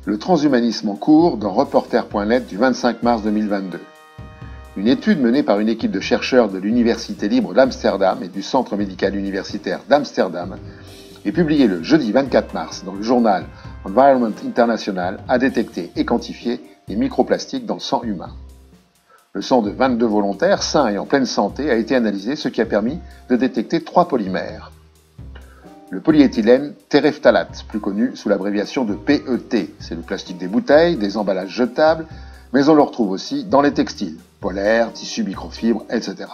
Le transhumanisme en cours dans Reporter.net du 25 mars 2022. Une étude menée par une équipe de chercheurs de l'Université libre d'Amsterdam et du Centre médical universitaire d'Amsterdam et publiée le jeudi 24 mars dans le journal Environment International a détecté et quantifié des microplastiques dans le sang humain. Le sang de 22 volontaires sains et en pleine santé a été analysé, ce qui a permis de détecter 3 polymères. Le polyéthylène terephthalate, plus connu sous l'abréviation de PET, c'est le plastique des bouteilles, des emballages jetables, mais on le retrouve aussi dans les textiles, polaires, tissus microfibres, etc.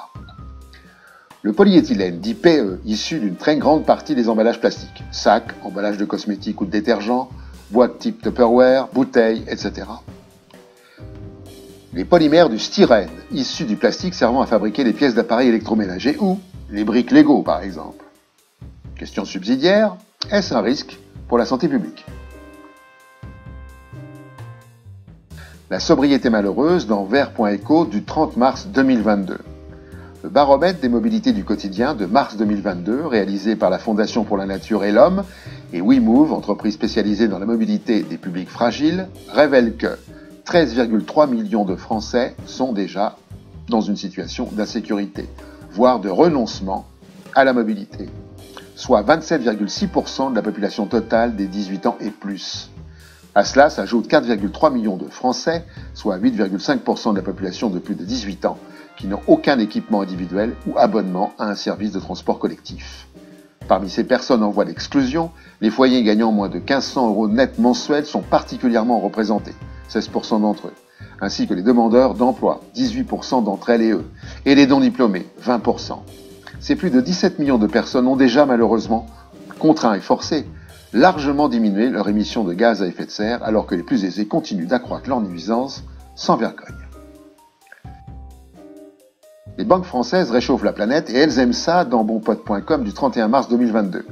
Le polyéthylène dit PE, issu d'une très grande partie des emballages plastiques, sacs, emballages de cosmétiques ou de détergents, boîtes type Tupperware, bouteilles, etc. Les polymères du styrène, issus du plastique servant à fabriquer les pièces d'appareils électroménagers ou les briques Lego par exemple. Question subsidiaire, est-ce un risque pour la santé publique? La sobriété malheureuse dans Vert.eco du 30 mars 2022. Le baromètre des mobilités du quotidien de mars 2022, réalisé par la Fondation pour la Nature et l'Homme et WeMove, entreprise spécialisée dans la mobilité des publics fragiles, révèle que 13,3 millions de Français sont déjà dans une situation d'insécurité, voire de renoncement à la mobilité, soit 27,6% de la population totale des 18 ans et plus. À cela s'ajoutent 4,3 millions de Français, soit 8,5% de la population de plus de 18 ans, qui n'ont aucun équipement individuel ou abonnement à un service de transport collectif. Parmi ces personnes en voie d'exclusion, les foyers gagnant moins de 1 500 € net mensuels sont particulièrement représentés, 16% d'entre eux, ainsi que les demandeurs d'emploi, 18% d'entre elles et eux, et les non-diplômés, 20%. Ces plus de 17 millions de personnes ont déjà malheureusement, contraints et forcés, largement diminué leur émission de gaz à effet de serre, alors que les plus aisés continuent d'accroître leur nuisance sans vergogne. Les banques françaises réchauffent la planète et elles aiment ça dans bonpote.com du 31 mars 2022.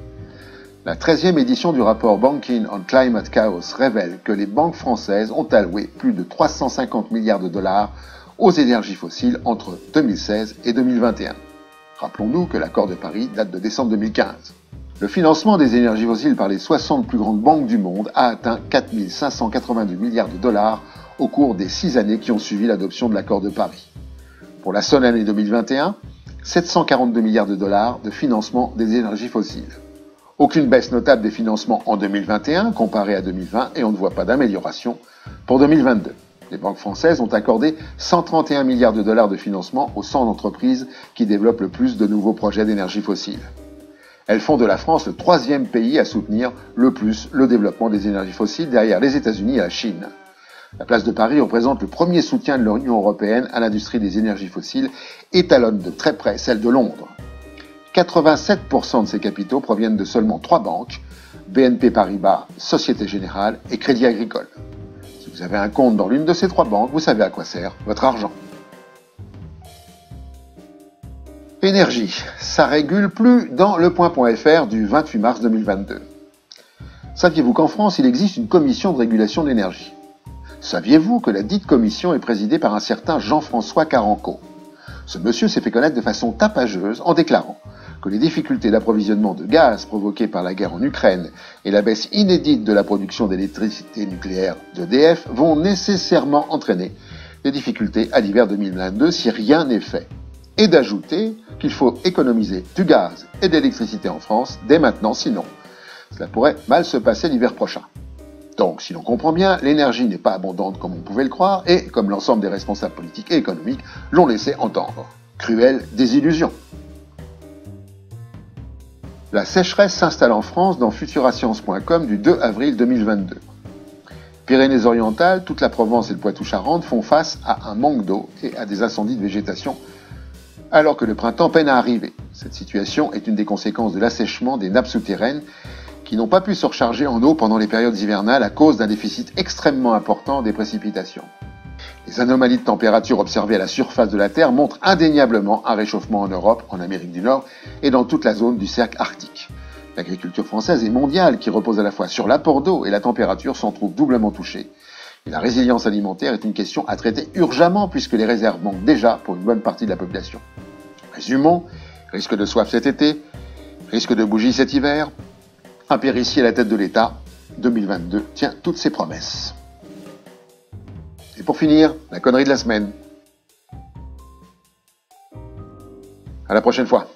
La 13e édition du rapport Banking on Climate Chaos révèle que les banques françaises ont alloué plus de 350 milliards de dollars aux énergies fossiles entre 2016 et 2021. Rappelons-nous que l'accord de Paris date de décembre 2015. Le financement des énergies fossiles par les 60 plus grandes banques du monde a atteint 4 582 milliards de dollars au cours des 6 années qui ont suivi l'adoption de l'accord de Paris. Pour la seule année 2021, 742 milliards de dollars de financement des énergies fossiles. Aucune baisse notable des financements en 2021 comparé à 2020 et on ne voit pas d'amélioration pour 2022. Les banques françaises ont accordé 131 milliards de dollars de financement aux 100 entreprises qui développent le plus de nouveaux projets d'énergie fossile. Elles font de la France le 3e pays à soutenir le plus le développement des énergies fossiles derrière les États-Unis et la Chine. La place de Paris représente le premier soutien de l'Union européenne à l'industrie des énergies fossiles et talonne de très près celle de Londres. 87% de ces capitaux proviennent de seulement 3 banques, BNP Paribas, Société Générale et Crédit Agricole. Si vous avez un compte dans l'une de ces 3 banques, vous savez à quoi sert votre argent. Énergie, ça régule plus dans lepoint.fr du 28 mars 2022. Saviez-vous qu'en France, il existe une commission de régulation de l'énergie? Saviez-vous que la dite commission est présidée par un certain Jean-François Carenco? Ce monsieur s'est fait connaître de façon tapageuse en déclarant que les difficultés d'approvisionnement de gaz provoquées par la guerre en Ukraine et la baisse inédite de la production d'électricité nucléaire d'EDF vont nécessairement entraîner des difficultés à l'hiver 2022 si rien n'est fait. Et d'ajouter qu'il faut économiser du gaz et de l'électricité en France dès maintenant, sinon cela pourrait mal se passer l'hiver prochain. Donc, si l'on comprend bien, l'énergie n'est pas abondante comme on pouvait le croire et comme l'ensemble des responsables politiques et économiques l'ont laissé entendre. Cruelle désillusion. La sécheresse s'installe en France dans futurascience.com du 2 avril 2022. Pyrénées-Orientales, toute la Provence et le Poitou-Charentes font face à un manque d'eau et à des incendies de végétation alors que le printemps peine à arriver. Cette situation est une des conséquences de l'assèchement des nappes souterraines qui n'ont pas pu se recharger en eau pendant les périodes hivernales à cause d'un déficit extrêmement important des précipitations. Les anomalies de température observées à la surface de la Terre montrent indéniablement un réchauffement en Europe, en Amérique du Nord et dans toute la zone du cercle arctique. L'agriculture française et mondiale, qui repose à la fois sur l'apport d'eau et la température, s'en trouve doublement touchée. Et la résilience alimentaire est une question à traiter urgemment puisque les réserves manquent déjà pour une bonne partie de la population. Résumons, risque de soif cet été, risque de bougie cet hiver, un périssier à la tête de l'État, 2022 tient toutes ses promesses. Et pour finir, la connerie de la semaine. À la prochaine fois.